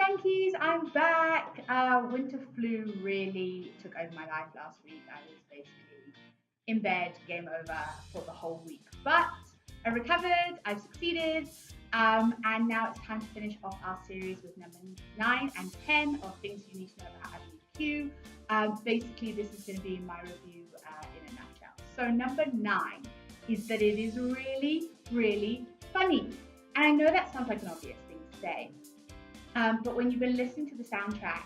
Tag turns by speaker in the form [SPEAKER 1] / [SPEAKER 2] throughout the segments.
[SPEAKER 1] Jankies, I'm back. Winter flu really took over my life last week. I was basically in bed, game over for the whole week. But I recovered, I've succeeded, and now it's time to finish off our series with number 9 and 10 of things you need to know about IBQ. Basically, this is going to be my review in a nutshell. So, number 9 is that it is really, really funny. And I know that sounds like an obvious thing to say. But when you've been listening to the soundtrack,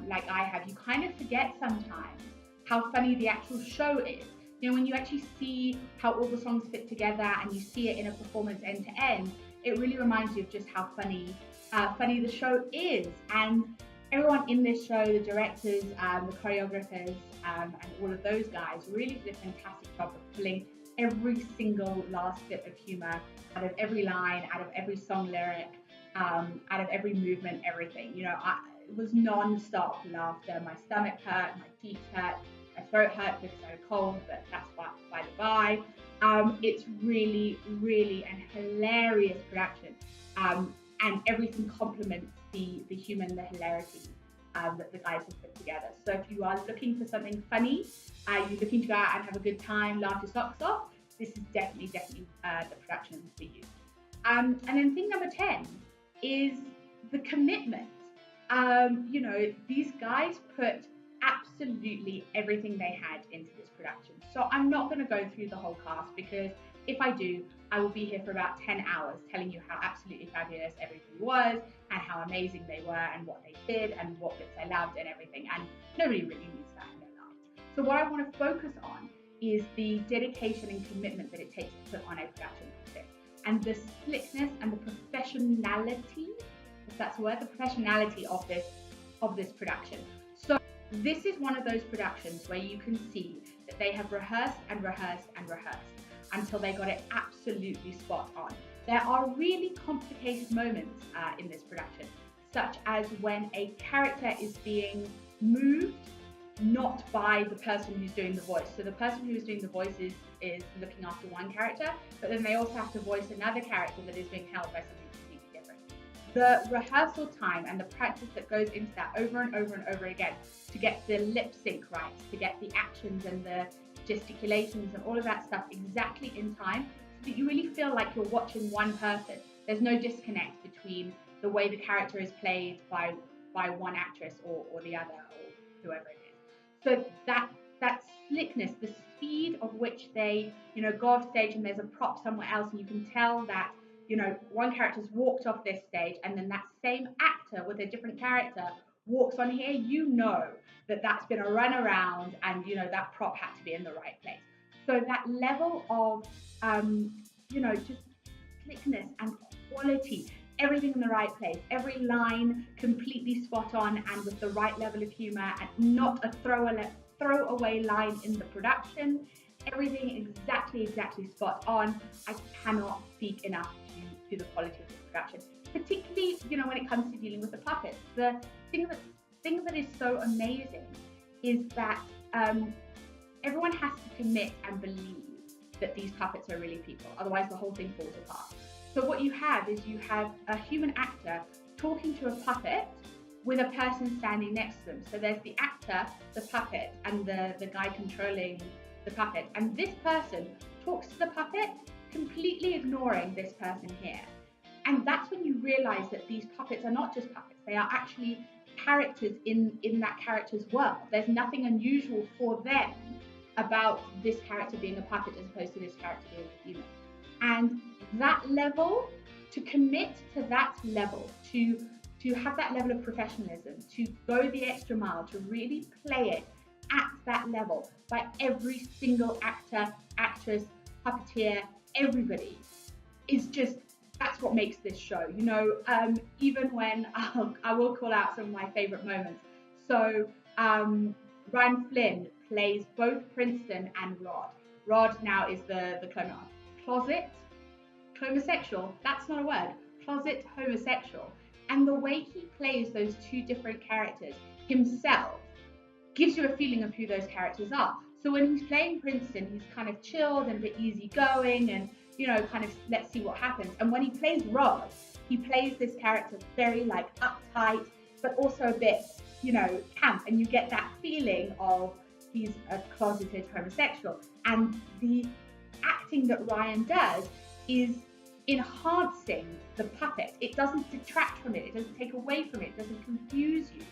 [SPEAKER 1] like I have, you kind of forget sometimes how funny the actual show is. You know, when you actually see how all the songs fit together and you see it in a performance end to end, it really reminds you of just how funny the show is. And everyone in this show, the directors, the choreographers, and all of those guys really did a fantastic job of pulling every single last bit of humor out of every line, out of every song lyric. Out of every movement, everything. You know, it was non-stop laughter. My stomach hurt, my teeth hurt, my throat hurt because I had a cold, but that's by the by. It's really, really an hilarious production, and everything complements the humor and the hilarity that the guys have put together. So if you are looking for something funny, you're looking to go out and have a good time, laugh your socks off, this is definitely the production for you. And then thing number 10 is the commitment. You know, these guys put absolutely everything they had into this production. So I'm not going to go through the whole cast because if I do, I will be here for about 10 hours telling you how absolutely fabulous everybody was and how amazing they were and what they did and what bits I loved and everything. And nobody really needs that in their lives. So what I want to focus on is the dedication and commitment that it takes to put on a production like this. And the slickness and the professionality, if that's a word, the professionality of this production. So this is one of those productions where you can see that they have rehearsed and rehearsed and rehearsed until they got it absolutely spot on. There are really complicated moments in this production, such as when a character is being moved not by the person who's doing the voice. So the person who is doing the voice is looking after one character, but then they also have to voice another character that is being held by something completely different. The rehearsal time and the practice that goes into that over and over and over again to get the lip sync right, to get the actions and the gesticulations and all of that stuff exactly in time, so that you really feel like you're watching one person. There's no disconnect between the way the character is played by one actress or the other or whoever it is. So that slickness, the speed of which they, you know, go off stage and there's a prop somewhere else and you can tell that, you know, one character's walked off this stage and then that same actor with a different character walks on here, you know that's been a run around and, you know, that prop had to be in the right place. So that level of, you know, just slickness and quality, everything in the right place, every line completely spot on and with the right level of humor and not a throwaway line in the production, everything exactly spot on. I cannot speak enough to the quality of this production, particularly, you know, when it comes to dealing with the puppets. The thing that is so amazing is that everyone has to commit and believe that these puppets are really people, otherwise the whole thing falls apart. So what you have is you have a human actor talking to a puppet with a person standing next to them. So there's the actor, the puppet, and the guy controlling the puppet. And this person talks to the puppet, completely ignoring this person here. And that's when you realize that these puppets are not just puppets. They are actually characters in that character's world. There's nothing unusual for them about this character being a puppet as opposed to this character being a human. And that level, to commit to that level, to have that level of professionalism, to go the extra mile, to really play it at that level by every single actor, actress, puppeteer, everybody, is just, that's what makes this show. You know, even when, I will call out some of my favorite moments. So Ryan Flynn plays both Princeton and Rod. Rod now is the closet homosexual, that's not a word, closet homosexual. And the way he plays those two different characters himself gives you a feeling of who those characters are. So when he's playing Princeton, he's kind of chilled and a bit easygoing and, you know, kind of let's see what happens. And when he plays Rod, he plays this character very like uptight tight, but also a bit, camp. And you get that feeling of he's a closeted homosexual. And the acting that Ryan does is enhancing the puppet. It doesn't detract from it. It doesn't take away from it. It doesn't confuse you.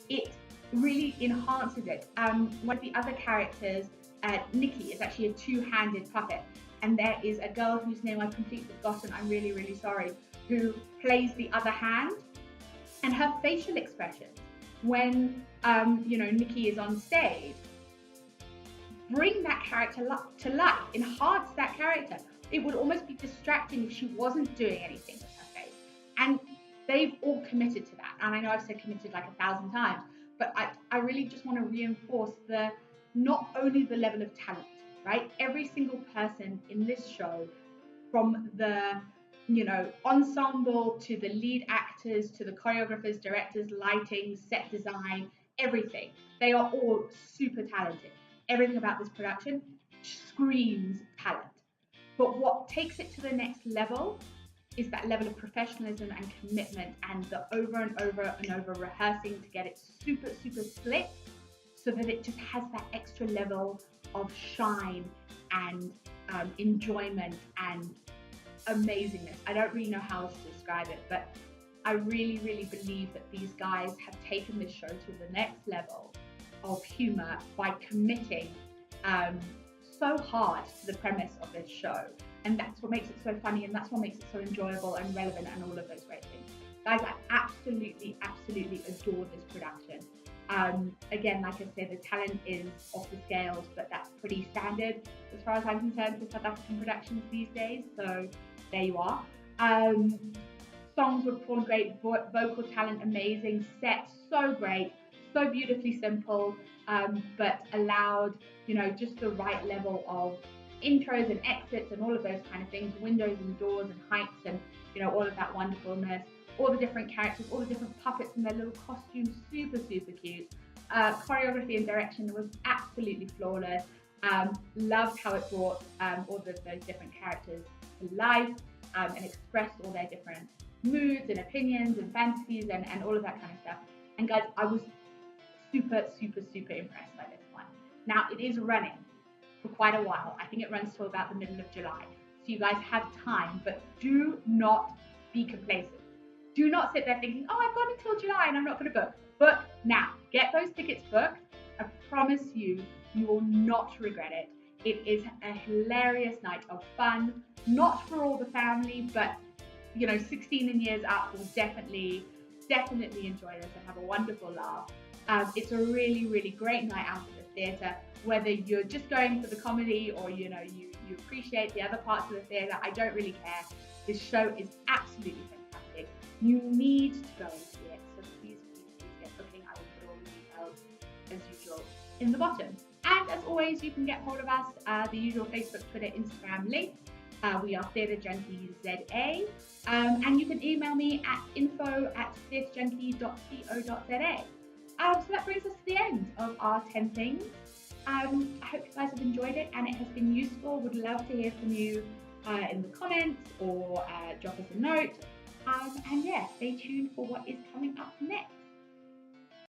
[SPEAKER 1] It really enhances it. One of the other characters, Nikki, is actually a two-handed puppet. And there is a girl whose name I've completely forgotten, I'm really, really sorry, who plays the other hand. And her facial expressions when, Nikki is on stage, bring that character to life, enhance that character. It would almost be distracting if she wasn't doing anything with her face. And they've all committed to that. And I know I've said committed like 1,000 times, but I really just want to reinforce not only the level of talent, right? Every single person in this show, from the ensemble to the lead actors to the choreographers, directors, lighting, set design, everything. They are all super talented. Everything about this production screams talent. But what takes it to the next level is that level of professionalism and commitment and the over and over and over rehearsing to get it super, super slick so that it just has that extra level of shine and enjoyment and amazingness. I don't really know how else to describe it, but I really, really believe that these guys have taken this show to the next level of humor by committing so hard to the premise of this show. And that's what makes it so funny, and that's what makes it so enjoyable and relevant and all of those great things. Guys, I absolutely, absolutely adore this production. Again, like I said, the talent is off the scales, but that's pretty standard as far as I'm concerned for South African productions these days. So there you are. Songs were performed great, vocal talent amazing, set so great, so beautifully simple, but allowed, just the right level of intros and exits and all of those kind of things, windows and doors and heights and, all of that wonderfulness. All the different characters, all the different puppets and their little costumes, super, super cute. Choreography and direction was absolutely flawless. Loved how it brought all of those different characters to life and expressed all their different moods and opinions and fantasies and all of that kind of stuff. And guys, I was super, super, super impressed by this one. Now, it is running for quite a while. I think it runs till about the middle of July. So you guys have time, but do not be complacent. Do not sit there thinking, oh, I've got until July and I'm not going to book. Book now. Get those tickets booked. I promise you, you will not regret it. It is a hilarious night of fun. Not for all the family, but 16 and years up will definitely enjoy this and have a wonderful laugh. It's a really, really great night out at the theatre. Whether you're just going for the comedy or you appreciate the other parts of the theatre, I don't really care. This show is absolutely fantastic. You need to go and see it, so please get booking. I will put all the details as usual in the bottom. And as always, you can get hold of us, the usual Facebook, Twitter, Instagram links. We are Theatre Junkie ZA, and you can email me at info@theatrejunkie.co.za. So that brings us to the end of our 10 things. I hope you guys have enjoyed it and it has been useful. Would love to hear from you in the comments or drop us a note. And yeah, stay tuned for what is coming up next.